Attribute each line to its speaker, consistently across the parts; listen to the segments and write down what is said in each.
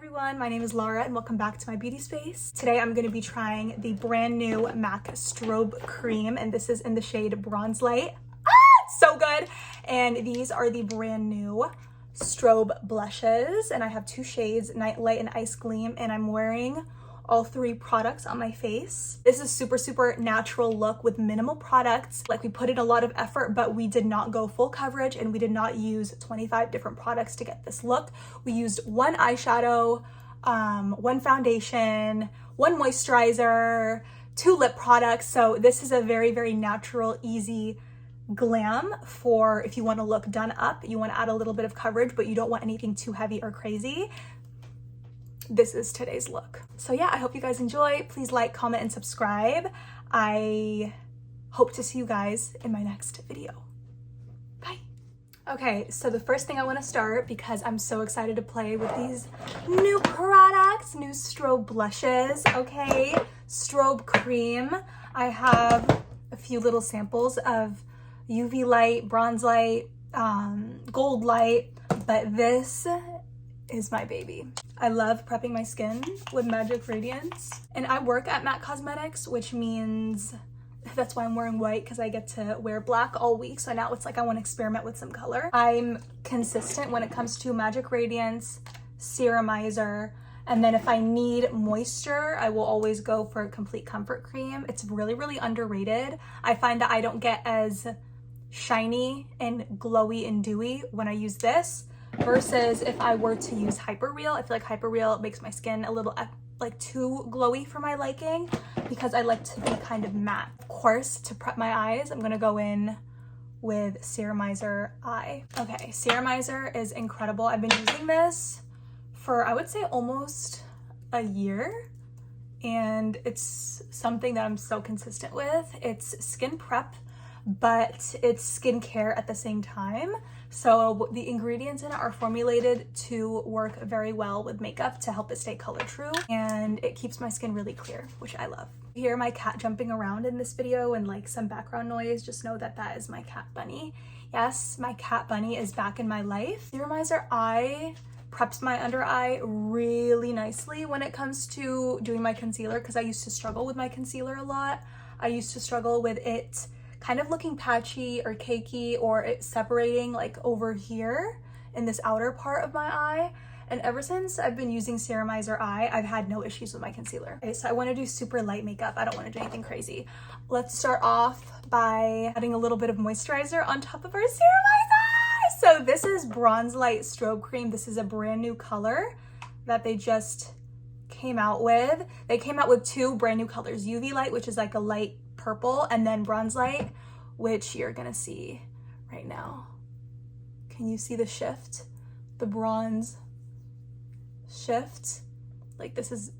Speaker 1: everyone, my name is Laura and welcome back to my beauty space. Today I'm going to be trying the brand new MAC Strobe Cream and this is in the shade Bronze Light. It's so good! And these are the brand new strobe blushes and I have two shades, Nitelite and Ice Gleam, and I'm wearing all three products on my face. This is super natural look with minimal products. Like, we put in a lot of effort, but we did not go full coverage and we did not use 25 different products to get this look. We used one eyeshadow, one foundation, one moisturizer, two lip products. So this is a very natural, easy glam for if you want to look done up, you want to add a little bit of coverage, but you don't want anything too heavy or crazy. This is today's look. So yeah, I hope you guys enjoy. Please like, comment, and subscribe. I hope to see you guys in my next video. Bye. Okay, so the first thing I want to start, because I'm so excited to play with these new products, new strobe blushes, okay? Strobe Cream. I have a few little samples of UV light, bronze light, gold light, but this is my baby. I love prepping my skin with Magic Radiance. And I work at MAC Cosmetics, which means that's why I'm wearing white, because I get to wear black all week. So now it's like I want to experiment with some color. I'm consistent when it comes to Magic Radiance, Serumizer, and then if I need moisture, I will always go for Complete Comfort Cream. It's really underrated. I find that I don't get as shiny and glowy and dewy when I use this, versus if I were to use Hyper Real. I feel like Hyper Real makes my skin a little like too glowy for my liking, because I like to be kind of matte. Of course, to prep my eyes, I'm gonna go in with Serumizer Eye. Okay, Serumizer is incredible. I've been using this for, I would say, almost a year, and it's something that I'm so consistent with. It's skin prep, but it's skincare at the same time. So the ingredients in it are formulated to work very well with makeup to help it stay color true, and it keeps my skin really clear, which I love. You hear my cat jumping around in this video and like some background noise, just know that that is my cat Bunny. Yes, my cat Bunny is back in my life. Serumizer Eye preps my under eye really nicely when it comes to doing my concealer, because I used to struggle with my concealer a lot. I used to struggle with it kind of looking patchy or cakey, or it separating like over here in this outer part of my eye. And ever since I've been using Serumizer Eye, I've had no issues with my concealer. Okay, so I want to do super light makeup. I don't want to do anything crazy. Let's start off by adding a little bit of moisturizer on top of our Serumizer. So this is Bronze Light Strobe Cream. This is a brand new color that they just came out with. They came out with two brand new colors, UV Light, which is like a light purple, and then Bronze Light, which you're gonna see right now. Can you see the shift? The bronze shift. Like, this is,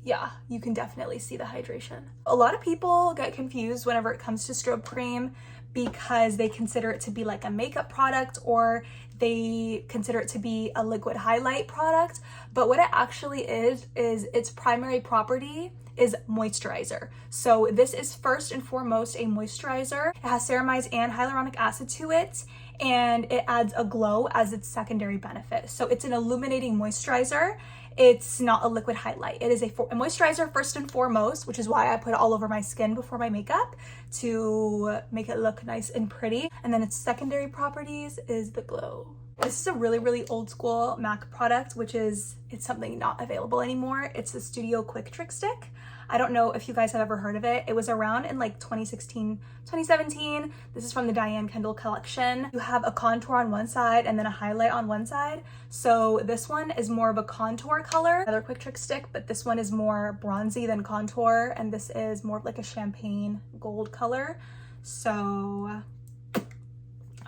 Speaker 1: yeah, you can definitely see the hydration. A lot of people get confused whenever it comes to Strobe Cream, because they consider it to be like a makeup product, or they consider it to be a liquid highlight product. But what it actually is its primary property is moisturizer. So this is first and foremost a moisturizer. It has ceramide and hyaluronic acid to it, and it adds a glow as its secondary benefit. So it's an illuminating moisturizer. It's not a liquid highlight. It is a moisturizer first and foremost, which is why I put it all over my skin before my makeup to make it look nice and pretty. And then its secondary properties is the glow. This is a really old school MAC product, which is, it's something not available anymore. It's the Studio Quick Trick Stick. I don't know if you guys have ever heard of it. It was around in like 2016, 2017. This is from the Diane Kendall collection. You have a contour on one side and then a highlight on one side. So this one is more of a contour color, another Quick Trick Stick, but this one is more bronzy than contour, and this is more of like a champagne gold color. So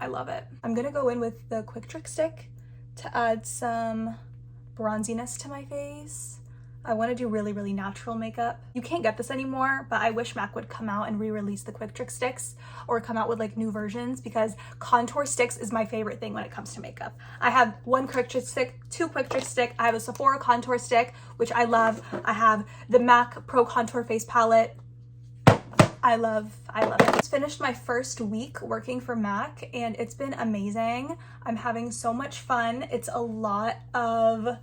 Speaker 1: I love it. I'm gonna go in with the Quick Trick Stick to add some bronziness to my face. I want to do really natural makeup. You can't get this anymore, but I wish MAC would come out and re-release the Quick Trick Sticks, or come out with like new versions, because contour sticks is my favorite thing when it comes to makeup. I have one Quick Trick Stick, two Quick Trick Stick. I have a Sephora contour stick, which I love. I have the MAC Pro Contour Face Palette. I love it. I just finished my first week working for MAC and it's been amazing. I'm having so much fun. It's a lot of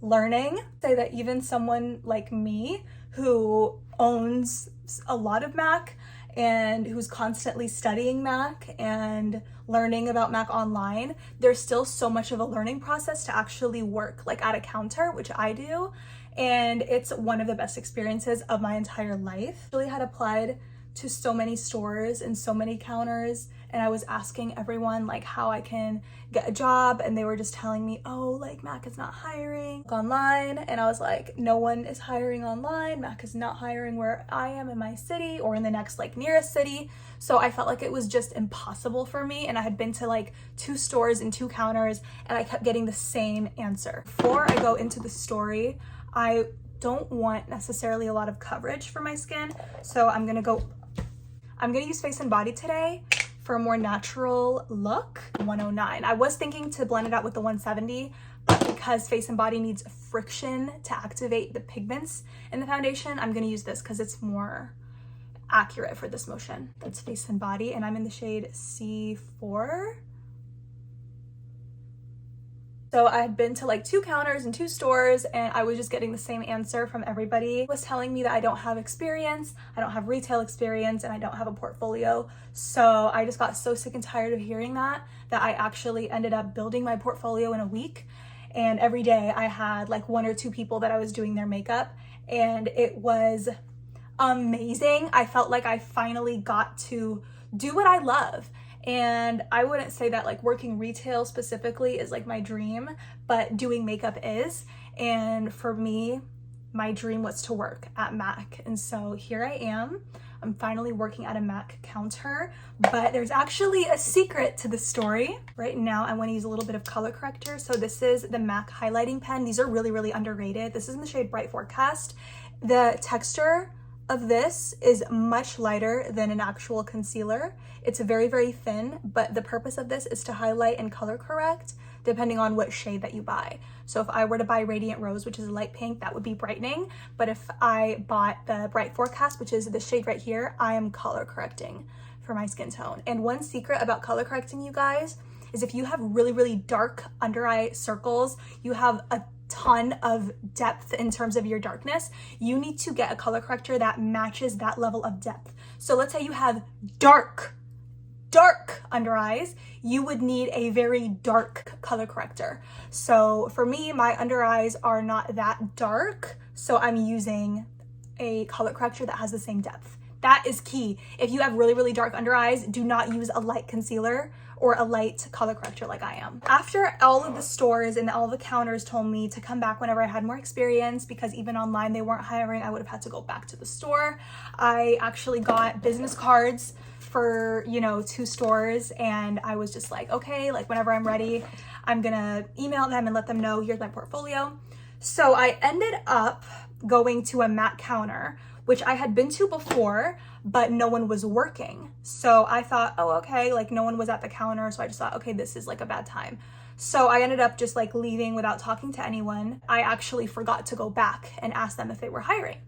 Speaker 1: learning. Say that even someone like me who owns a lot of MAC and who's constantly studying MAC and learning about MAC online, there's still so much of a learning process to actually work like at a counter, which I do. And it's one of the best experiences of my entire life. I really had applied to so many stores and so many counters, and I was asking everyone like how I can get a job, and they were just telling me, oh, like MAC is not hiring online. And I was like, no one is hiring online. MAC is not hiring where I am in my city or in the next like nearest city. So I felt like it was just impossible for me, and I had been to like 2 stores and 2 counters, and I kept getting the same answer. Before I go into the story, I don't want necessarily a lot of coverage for my skin, so I'm gonna use Face and Body today for a more natural look. 109. I was thinking to blend it out with the 170, but because Face and Body needs friction to activate the pigments in the foundation, I'm gonna use this because it's more accurate for this motion. That's Face and Body, and I'm in the shade C4. So I had been to like 2 counters and 2 stores, and I was just getting the same answer from everybody. It was telling me that I don't have experience, I don't have retail experience, and I don't have a portfolio. So I just got so sick and tired of hearing that I actually ended up building my portfolio in a week. And every day I had like 1 or 2 people that I was doing their makeup, and it was amazing. I felt like I finally got to do what I love. And I wouldn't say that like working retail specifically is like my dream, but doing makeup is. And for me, my dream was to work at MAC. And so here I am. I'm finally working at a MAC counter, but there's actually a secret to the story. Right now, I want to use a little bit of color corrector. So this is the MAC highlighting pen. These are really, really underrated. This is in the shade Bright Forecast. The texture of this is much lighter than an actual concealer. It's very, very thin, but the purpose of this is to highlight and color correct depending on what shade that you buy. So if I were to buy Radiant Rose, which is a light pink, that would be brightening. But if I bought the Bright Forecast, which is the shade right here, I am color correcting for my skin tone. And one secret about color correcting, you guys, is if you have really, really dark under eye circles, you have a ton of depth in terms of your darkness, you need to get a color corrector that matches that level of depth. So let's say you have dark under eyes, you would need a very dark color corrector. So for me, my under eyes are not that dark, so I'm using a color corrector that has the same depth. That is key. If you have really, really dark under eyes, do not use a light concealer or a light color corrector like I am. After all of the stores and all the counters told me to come back whenever I had more experience, because even online they weren't hiring, I would have had to go back to the store. I actually got business cards for, 2 stores, and I was just like, okay, like whenever I'm ready, I'm gonna email them and let them know, here's my portfolio. So I ended up going to a MAC counter, which I had been to before, but no one was working. So I thought, oh, okay, like no one was at the counter. So I just thought, okay, this is like a bad time. So I ended up just like leaving without talking to anyone. I actually forgot to go back and ask them if they were hiring.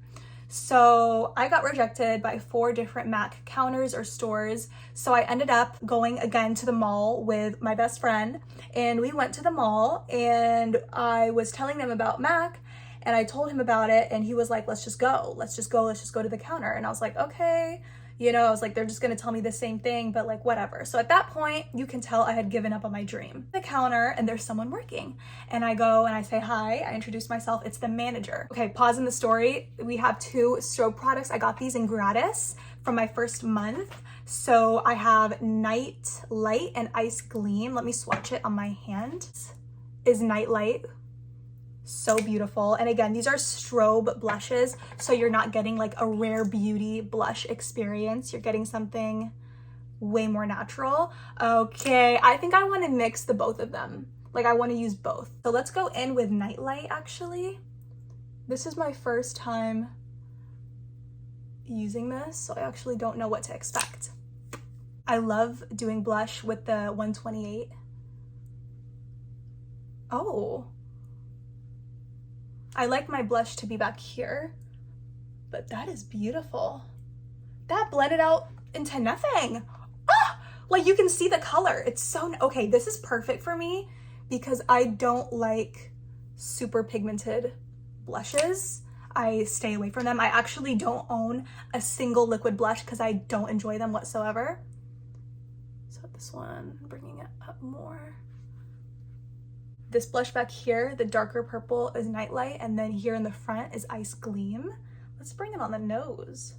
Speaker 1: So I got rejected by 4 different MAC counters or stores. So I ended up going again to the mall with my best friend, and we went to the mall, and I was telling them about MAC, and I told him about it, and he was like, let's just go to the counter. And I was like, okay, I was like, they're just gonna tell me the same thing, but like whatever. So at that point, you can tell I had given up on my dream. The counter, and there's someone working, and I go and I say hi, I introduce myself, it's the manager. Okay, pause in the story. We have 2 strobe products. I got these in gratis from my first month. So I have Nitelite and Ice Gleam. Let me swatch it on my hand. Is Nitelite. So beautiful. And again, these are strobe blushes, so you're not getting like a rare beauty blush experience. You're getting something way more natural. Okay, I think I want to mix the both of them. Like I want to use both. So let's go in with Nitelite actually. This is my first time using this, so I actually don't know what to expect. I love doing blush with the 128. Oh. I like my blush to be back here, but that is beautiful. That blended out into nothing. Ah, like you can see the color. It's so, okay, this is perfect for me because I don't like super pigmented blushes, I stay away from them. I actually don't own a single liquid blush because I don't enjoy them whatsoever. So this one, bringing it up more. This blush back here, the darker purple, is Nitelite, and then here in the front is Ice Gleam. Let's bring it on the nose.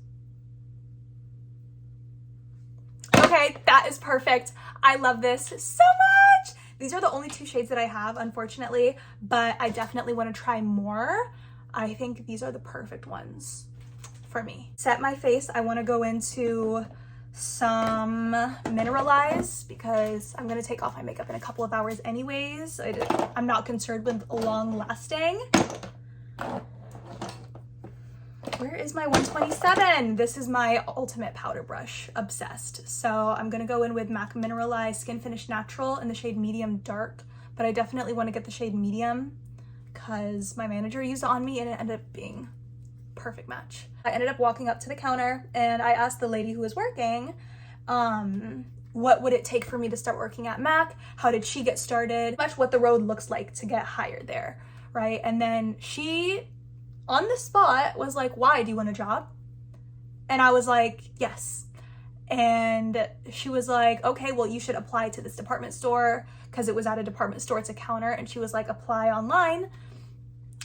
Speaker 1: Okay, that is perfect. I love this so much. These are the only two shades that I have, unfortunately, but I definitely want to try more. I think these are the perfect ones for me. Set my face, I want to go into some Mineralize because I'm gonna take off my makeup in a couple of hours anyways. I'm not concerned with long lasting. Where is my 127? This is my ultimate powder brush, obsessed. So I'm gonna go in with MAC Mineralize Skinfinish Natural in the shade Medium Dark, but I definitely want to get the shade Medium because my manager used it on me and it ended up being perfect match. I ended up walking up to the counter and I asked the lady who was working, what would it take for me to start working at MAC? How did she get started? Much what the road looks like to get hired there, right? And then she, on the spot, was like, why, do you want a job? And I was like, yes. And she was like, okay, well, you should apply to this department store because it was at a department store, it's a counter. And she was like, apply online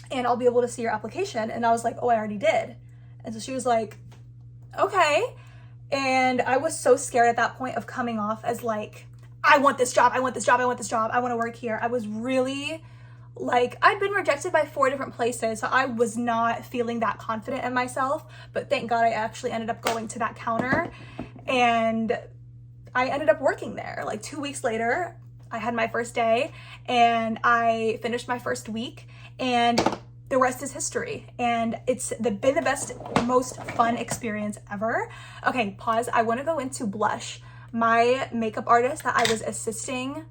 Speaker 1: and I'll be able to see your application. And I was like, oh, I already did. And so she was like, okay. And I was so scared at that point of coming off as like, I want this job, I want this job, I want this job, I want to work here. I was really like, I'd been rejected by 4 different places, so I was not feeling that confident in myself. But thank God I actually ended up going to that counter and I ended up working there. Like 2 weeks later, I had my first day and I finished my first week and the rest is history. And it's been the best, most fun experience ever. Okay, pause. I want to go into blush. My makeup artist that I was assisting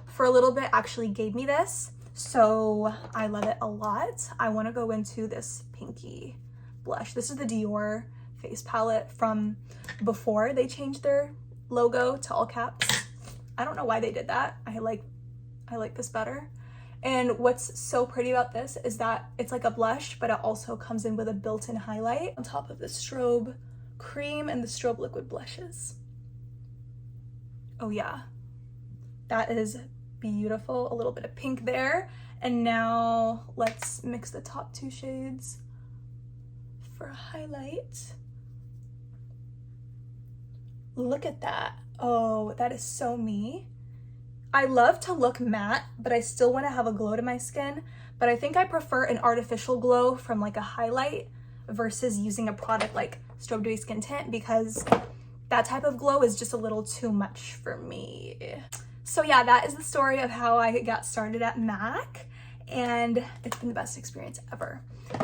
Speaker 1: for a little bit actually gave me this. So I love it a lot. I want to go into this pinky blush. This is the Dior face palette from before they changed their logo to all caps. I don't know why they did that. I like this better. And what's so pretty about this is that it's like a blush, but it also comes in with a built-in highlight on top of the Strobe Cream and the Strobe Liquid blushes. Oh yeah, that is beautiful. A little bit of pink there. And now let's mix the top 2 shades for a highlight. Look at that. Oh, that is so me. I love to look matte, but I still want to have a glow to my skin. But I think I prefer an artificial glow from like a highlight versus using a product like Strobe Dewy Skin Tint because that type of glow is just a little too much for me. So yeah, that is the story of how I got started at MAC and it's been the best experience ever.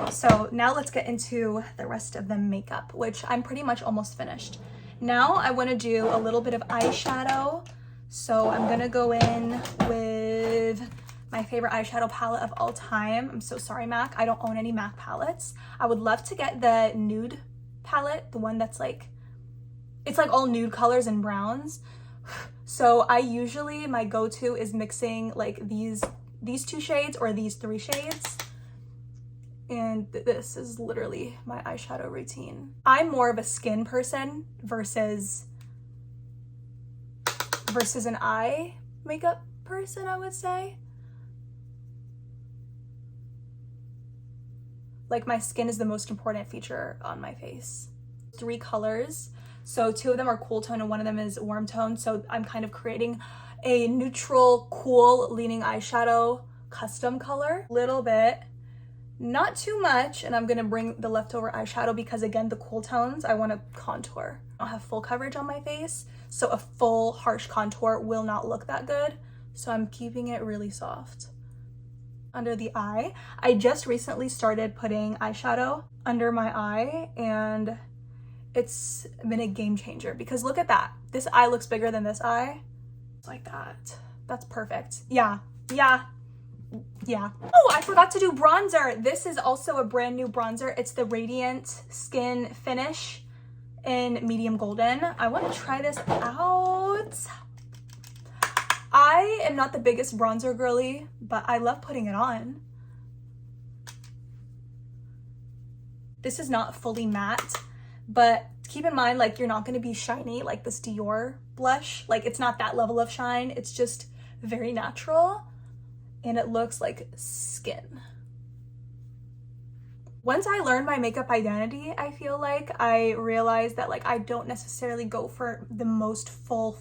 Speaker 1: So now let's get into the rest of the makeup, which I'm pretty much almost finished. Now I want to do a little bit of eyeshadow. So I'm gonna go in with my favorite eyeshadow palette of all time. I'm so sorry, MAC. I don't own any MAC palettes. I would love to get the nude palette, the one that's like, it's like all nude colors and browns. So I usually, my go-to is mixing like these 2 shades or these 3 shades. And this is literally my eyeshadow routine. I'm more of a skin person versus an eye makeup person, I would say. Like my skin is the most important feature on my face. 3 colors. So 2 of them are cool tone and 1 of them is warm tone. So I'm kind of creating a neutral, cool leaning eyeshadow custom color. Little bit, not too much. And I'm gonna bring the leftover eyeshadow because again, the cool tones, I wanna contour. I don't have full coverage on my face. So a full harsh contour will not look that good. So I'm keeping it really soft. Under the eye, I just recently started putting eyeshadow under my eye and it's been a game changer because look at that. This eye looks bigger than this eye. It's like that. That's perfect. Yeah. Oh, I forgot to do bronzer. This is also a brand new bronzer. It's the Radiance Skinfinish in medium golden. I want to try this out. I am not the biggest bronzer girly, but I love putting it on. This is not fully matte, but keep in mind, like, you're not going to be shiny like this Dior blush. Like, it's not that level of shine. It's just very natural, and it looks like skin. Once I learned my makeup identity, I feel like I realized that, like, I don't necessarily go for the most full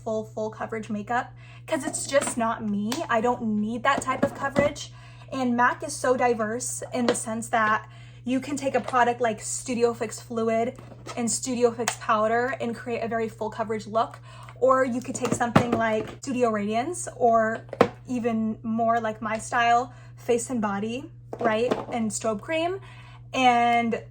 Speaker 1: coverage makeup because it's just not me. I don't need that type of coverage. And MAC is so diverse in the sense that you can take a product like Studio Fix Fluid and Studio Fix Powder and create a very full coverage look. Or you could take something like Studio Radiance, or even more like my style, Face and Body, right? And Strobe Cream, and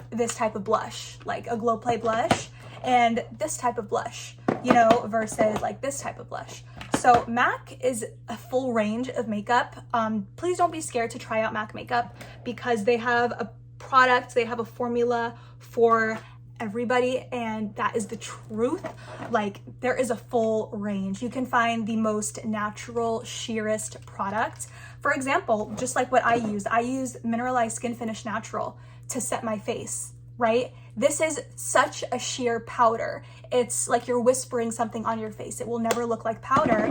Speaker 1: this type of blush, like a Glow Play blush, and this type of blush, you know, versus like this type of blush. So MAC is a full range of makeup. Please don't be scared to try out MAC makeup because they have a product, they have a formula for everybody, and that is the truth. Like, there is a full range. You can find the most natural, sheerest product. For example, just like what I use Mineralize Skinfinish Natural to set my face, right? This is such a sheer powder. It's like you're whispering something on your face. It will never look like powder,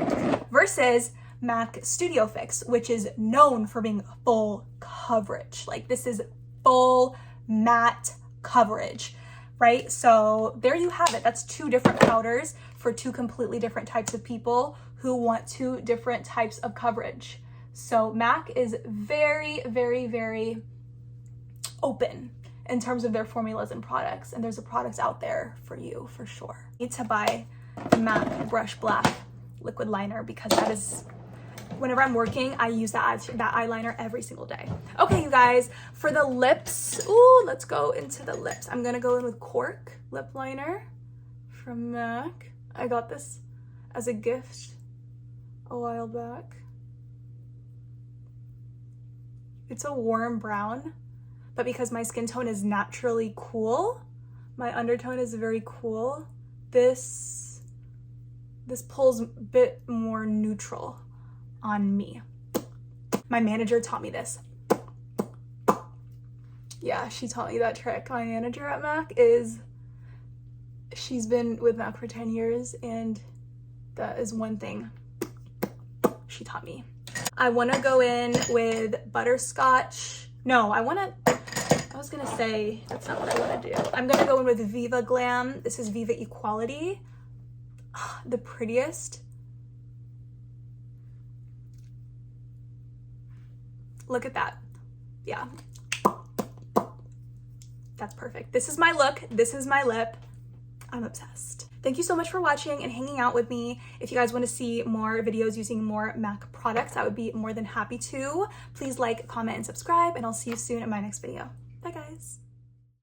Speaker 1: versus MAC Studio Fix, which is known for being full coverage. Like, this is full matte coverage, right? So there you have it. That's two different powders for two completely different types of people who want two different types of coverage. So MAC is very, very, very open in terms of their formulas and products, and there's a product out there for you for sure. You need to buy the MAC Brush Black liquid liner because that is, whenever I'm working, I use that eyeliner every single day. Okay, you guys, for the lips, ooh, let's go into the lips. I'm gonna go in with Cork Lip Liner from MAC. I got this as a gift a while back. It's a warm brown, but because my skin tone is naturally cool, my undertone is very cool, this pulls a bit more neutral on me. My manager taught me this. Yeah, she taught me that trick. My manager at MAC she's been with MAC for 10 years, and that is one thing she taught me. I want to go in with butterscotch. No, I was gonna say, that's not what I want to do. I'm gonna go in with Viva Glam. This is Viva Equality. The prettiest. Look at that. Yeah. That's perfect. This is my look. This is my lip. I'm obsessed. Thank you so much for watching and hanging out with me. If you guys want to see more videos using more MAC products, I would be more than happy to. Please like, comment, and subscribe, and I'll see you soon in my next video. Bye, guys.